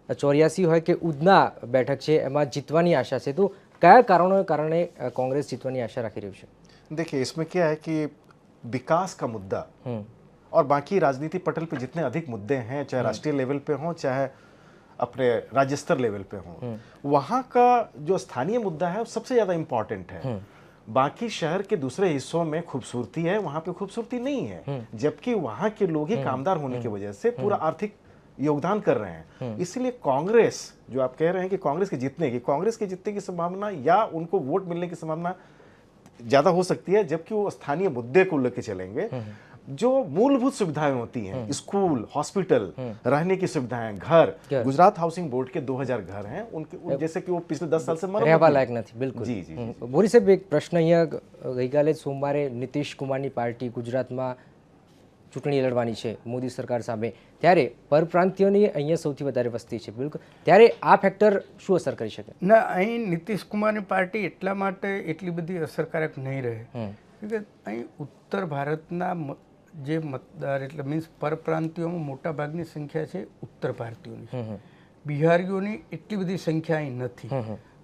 84 હોય કે ઉધના બેઠક છે એમાં જીતવાની આશા છે, તો क्या कारणों के कारण कांग्रेस जीतने आशा रखी रही है? देखिए, इसमें क्या है कि विकास का मुद्दा और बाकी राजनीति पटल पे जितने अधिक मुद्दे हैं, चाहे राष्ट्रीय लेवल पे हों चाहे अपने राज्य स्तर लेवल पे हों, वहाँ का जो स्थानीय मुद्दा है वो सबसे ज़्यादा इम्पोर्टेंट है. बाकी शहर के दूसरे हिस्सों में खूबसूरती है, वहाँ पे खूबसूरती नहीं है, जबकि वहाँ के लोग ही कामदार होने की वजह से पूरा आर्थिक योगदान कर रहे हैं. इसलिए कांग्रेस, जो आप कह रहे हैं कि कांग्रेस के जीतने की संभावना या उनको वोट मिलने की संभावना ज्यादा हो सकती है, जबकि वो स्थानीय मुद्दे को लेकर चलेंगे. जो मूलभूत सुविधाएं होती हैं, स्कूल, हॉस्पिटल, रहने की सुविधाएं, घर, गुजरात हाउसिंग बोर्ड के 2000 घर हैं, उनके जैसे कि वो पिछले 10 साल से રહેવા લાયક નથી. બિલકુલ. જી જી. બોરી સાહેબ, એક પ્રશ્ન અહીંયા ગઈકાલે સોમવારે નીતિશ કુમારની પાર્ટી ગુજરાતમાં ચૂંટણી લડવાની છે મોદી સરકાર સામે, ત્યારે પરપ્રાંતિયોની અહીંયા સૌથી વધારે વસ્તી છે. બિલકુલ. ત્યારે આ ફેક્ટર શું અસર કરી શકે? ના, અહીં નીતિશ કુમારની પાર્ટી એટલા માટે એટલી બધી અસરકારક નહીં રહે કે અહીં ઉત્તર ભારતના જે મતદાર એટલે મીન્સ પરપ્રાંતિયોમાં મોટા ભાગની સંખ્યા છે ઉત્તર ભારતીયોની. બિહારીઓની એટલી બધી સંખ્યા અહીં નથી.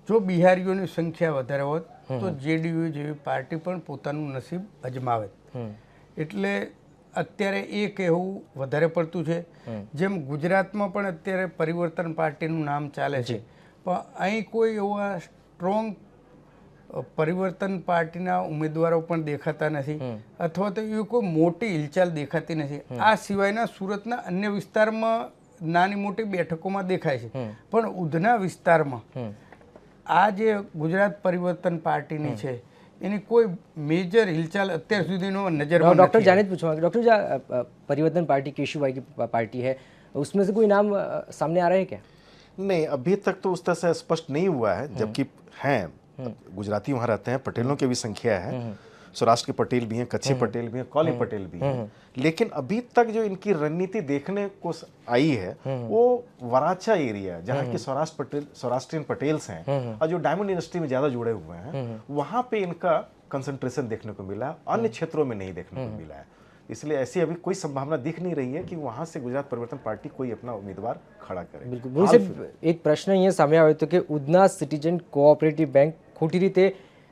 જો બિહારીઓની સંખ્યા વધારે હોત તો જેડીયુ જેવી પાર્ટી પણ પોતાનું નસીબ અજમાવે. એટલે અત્યારે એ કહેવું વધારે પડતું છે. જેમ ગુજરાતમાં પણ અત્યારે પરિવર્તન પાર્ટીનું નામ ચાલે છે, પણ અહીં કોઈ એવા સ્ટ્રોંગ પરિવર્તન પાર્ટીના ઉમેદવારો પણ દેખાતા નથી અથવા તો એવી કોઈ મોટી હિલચાલ દેખાતી નથી. આ સિવાયના સુરતના અન્ય વિસ્તારમાં નાની મોટી બેઠકોમાં દેખાય છે, પણ ઉધના વિસ્તારમાં આ જે ગુજરાત પરિવર્તન પાર્ટીની છે એની કોઈ મેજર हिलचाल અત્યાર સુધીનો नजर. डॉक्टर जाने पूछूंगा, डॉक्टर परिवर्तन पार्टी केशुभाई की पार्टी है, उसमें से कोई नाम सामने आ रहा है क्या? नहीं, अभी तक तो उस तरह से स्पष्ट नहीं हुआ है, जबकि हैं गुजराती वहाँ रहते हैं, पटेलों की भी संख्या है, सौराष्ट्र के पटेल भी हैं, कच्छी पटेल भी हैं, कौली पटेल भी हैं, लेकिन अभी तक जो इनकी रणनीति देखने को आई है वो वराछा एरिया, जहाँ के सौराष्ट्रियन पटेल्स हैं और जो डायमंड इंडस्ट्री में ज़्यादा जुड़े हुए हैं, वहाँ पे इनका कंसंट्रेशन देखने को मिला है, अन्य क्षेत्रों में नहीं देखने को मिला है. इसलिए ऐसी अभी कोई संभावना दिख नहीं रही है कि वहाँ से गुजरात परिवर्तन पार्टी कोई अपना उम्मीदवार खड़ा करे. बिल्कुल. एक प्रश्न અહીંયા સામે આવ્યો હતો કે ઉધના સિટીઝન કોઓપરેટિવ બેંક ખોટી રીતે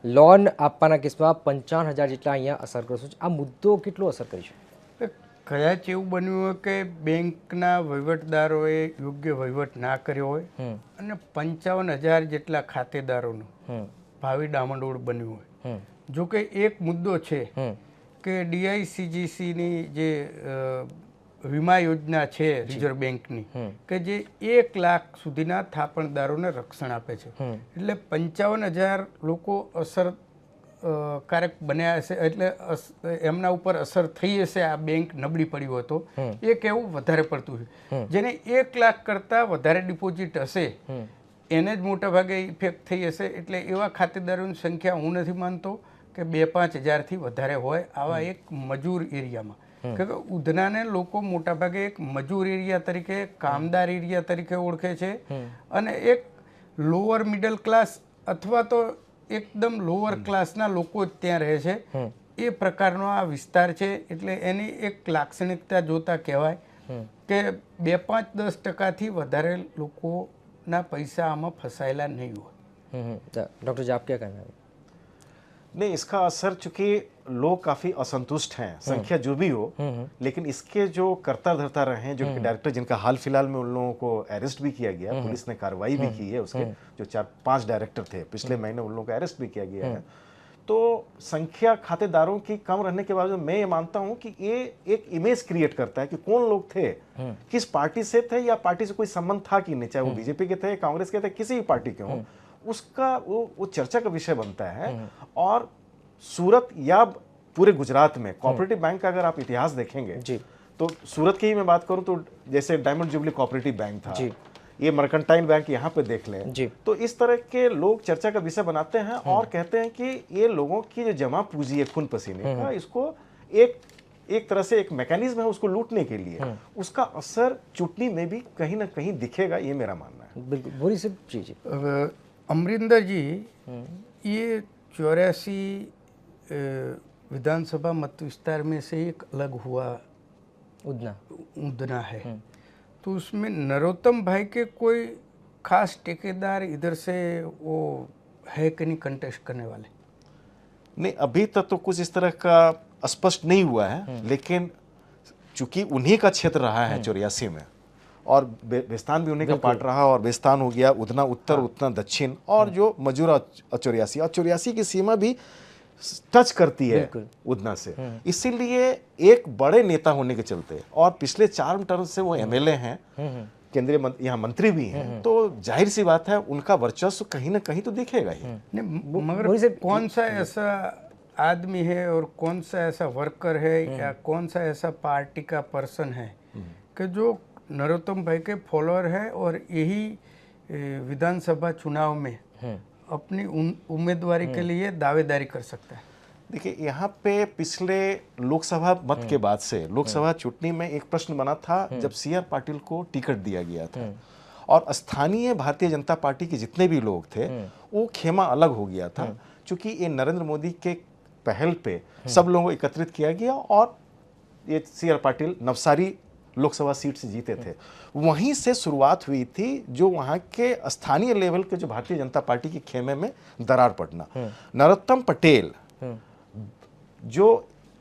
લોન આપવાના કેસમાં 55,000 જેટલા અહીંયા અસરગ્રસ્ત છે. આ મુદ્દો કેટલો અસર કરી શકે? કદાચ એવું બન્યું હોય કે બેંકના વહીવટદારોએ યોગ્ય વહીવટ ના કર્યો હોય અને 55,000 જેટલા ખાતેદારોનું ભાવિ ડામાડોળ બન્યું હોય. જો કે એક મુદ્દો છે કે DICGCની જે વીમા યોજના છે રિઝર્વ બેંકની, કે જે 1 લાખ સુધીના થાપણદારોને રક્ષણ આપે છે. એટલે 55,000 લોકો કારક બન્યા હશે, એટલે એમના ઉપર અસર થઈ હશે, આ બેંક નબળી પડ્યું હતો એ કહેવું વધારે પડતું છે. જેને 1 લાખ કરતાં વધારે ડિપોઝિટ હશે એને જ મોટા ભાગે ઇફેક્ટ થઈ હશે. એટલે એવા ખાતેદારોની સંખ્યા હું નથી માનતો કે 2-5 હજારથી વધારે હોય આવા એક મજૂર એરિયામાં. કે ઉધનાને લોકો મોટા ભાગે એક મજૂર એરિયા તરીકે, કામદાર એરિયા તરીકે ઓળખે છે અને એક લોઅર મિડલ ક્લાસ અથવા તો એકદમ લોઅર ક્લાસના લોકો જ ત્યાં રહે છે એ પ્રકારનો આ વિસ્તાર છે. એટલે એની એક લાક્ષણિકતા જોતા કહેવાય કે 2-5-10% વધારે લોકોના પૈસા આમાં ફસાયેલા નહીં હોય. डॉक्टर जी आप क्या कहना है? नहीं, इसका असर चूंकि लोग काफी असंतुष्ट हैं, संख्या जो भी हो, लेकिन इसके जो करता धरता रहे हैं, जो डायरेक्टर जिनका हाल फिलहाल में उन लोगों को अरेस्ट भी किया गया, पुलिस ने कार्रवाई भी की है, उसके जो 4-5 डायरेक्टर थे पिछले महीने उन लोगों को अरेस्ट भी किया गया है. तो संख्या खातेदारों की कम रहने के बावजूद मैं ये मानता हूं कि ये एक इमेज क्रिएट करता है कि कौन लोग थे, किस पार्टी से थे या पार्टी से कोई संबंध था कि नहीं, चाहे वो बीजेपी के थे, कांग्रेस के थे, किसी भी पार्टी के हों, उसका वो चर्चा का विषय बनता है. और सूरत या पूरे गुजरात में कोऑपरेटिव बैंक का अगर आप इतिहास देखेंगे तो सूरत की ही मैं बात करूं तो जैसे डायमंड जुबली कोऑपरेटिव बैंक था, ये मर्केंटाइल बैंक यहाँ पे देख लें, तो इस तरह के लोग चर्चा का विषय बनाते हैं और कहते हैं कि ये लोगों की जो जमा पूंजी है खून पसीने का, इसको एक तरह से एक मैकेनिज्म है उसको लूटने के लिए, उसका असर चुटनी में भी कहीं ना कहीं दिखेगा, ये मेरा मानना है. बिल्कुल बोरी से जी अमरिंदर जी, ये 84 विधानसभा मत विस्तार में से एक अलग हुआ उधना है, तो उसमें नरोत्तम भाई के कोई खास ठेकेदार इधर से वो है कि नहीं कंटेस्ट करने वाले? नहीं, अभी तक तो कुछ इस तरह का स्पष्ट नहीं हुआ है, लेकिन चूंकि उन्हीं का क्षेत्र रहा है 84 में और बेस्तान भी उन्हीं का पार्ट रहा, और बेस्तान हो गया उधना उत्तर, उधना दक्षिण, और जो मजूरा 84 और 84 की सीमा भी टच करती है उधना से, इसीलिए एक बड़े नेता होने के चलते और पिछले 4 टर्म से वो एमएलए हैं, केंद्रीय यहाँ मंत्री भी हैं, तो जाहिर सी बात है उनका वर्चस्व कहीं ना कहीं तो दिखेगा ही. मगर कौन सा ऐसा आदमी है और कौन सा ऐसा वर्कर है या कौन सा ऐसा पार्टी का पर्सन है कि जो नरोत्तम भाई के फॉलोअर है और यही विधानसभा चुनाव में अपनी उम्मीदवारी के लिए दावेदारी कर सकता है? देखिए, यहाँ पे पिछले लोकसभा मत के बाद से लोकसभा चुनाव में एक प्रश्न बना था जब CR पाटिल को टिकट दिया गया था और स्थानीय भारतीय जनता पार्टी के जितने भी लोग थे वो खेमा अलग हो गया था, क्योंकि ये नरेंद्र मोदी के पहल पे सब लोगों को एकत्रित किया गया और ये CR पाटिल नवसारी लोकसभा सीट से जीते थे. वहीं से शुरुआत हुई थी जो वहाँ के स्थानीय लेवल के जो भारतीय जनता पार्टी के खेमे में दरार पड़ना. नरोत्तम पटेल जो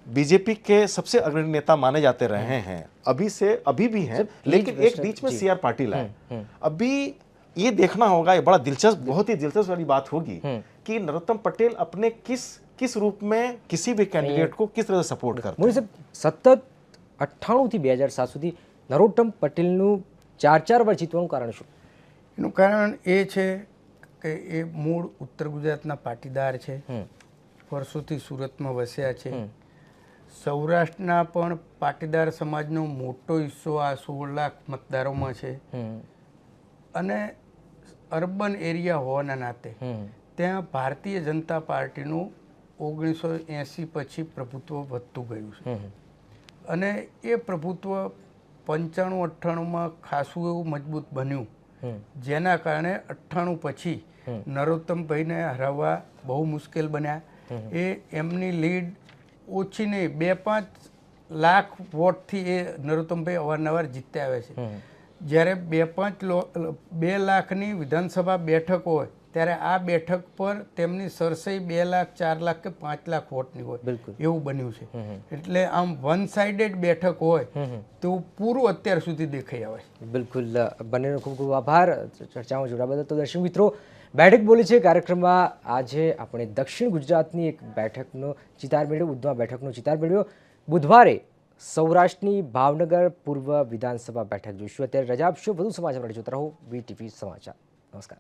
बीजेपी के सबसे अग्रणी नेता माने जाते रहे हैं, अभी भी हैं, लेकिन एक बीच में CR पाटिल आए. अभी ये देखना होगा, ये बड़ा दिलचस्प, बहुत ही दिलचस्प वाली बात होगी कि नरोत्तम पटेल अपने किस रूप में किसी भी कैंडिडेट को किस तरह से सपोर्ट करते हैं. सतत 98 થી 2007 સુધી નરોત્તમ પટેલનું 4 વાર જીતવાનું કારણ શું? એનું કારણ એ છે કે એ મૂળ ઉત્તર ગુજરાતના પાટીદાર છે, વર્ષોથી સુરતમાં વસ્યા છે. સૌરાષ્ટ્રના પણ પાટીદાર સમાજનો મોટો હિસ્સો આ 16 લાખ મતદારોમાં છે અને અર્બન એરિયા હોવાના નાતે ત્યાં ભારતીય જનતા પાર્ટીનું 1980 પછી પ્રભુત્વ વધતું ગયું છે અને એ પ્રભુત્વ 95-98માં ખાસું એવું મજબૂત બન્યું, જેના કારણે 98 પછી નરોત્તમભાઈને હરાવવા બહુ મુશ્કેલ બન્યા. એ એમની લીડ ઓછી નહીં, 2-5 લાખ વોટથી એ નરોત્તમભાઈ અવારનવાર જીતતા આવે છે. જ્યારે 2 લાખની વિધાનસભા બેઠક હોય ત્યારે આ બેઠક પર તેમની સરસઈ 2 લાખ, 4 લાખ કે 5 લાખ વોટની હોય એવું બન્યું છે. એટલે આમ વન સાઇડેડ બેઠક હોય તેવું પૂરું અત્યાર સુધી દેખાઈ આવે છે. બિલકુલ, બંનેનો ખૂબ ખૂબ આભાર ચર્ચામાં જોડાવા બદલ. તો દર્શક મિત્રો, બેઠક બોલી છે કાર્યક્રમમાં આજે આપણે દક્ષિણ ગુજરાતની એક બેઠકનો ચિતાર મેળવ્યો, ઉધના બેઠકનો ચિતાર મેળવ્યો. બુધવારે સૌરાષ્ટ્રની ભાવનગર પૂર્વ વિધાનસભા બેઠક જોઈશું. અત્યારે રજા આપશો, વધુ સમાચાર માટે જોતા રહો VTV સમાચાર. નમસ્કાર.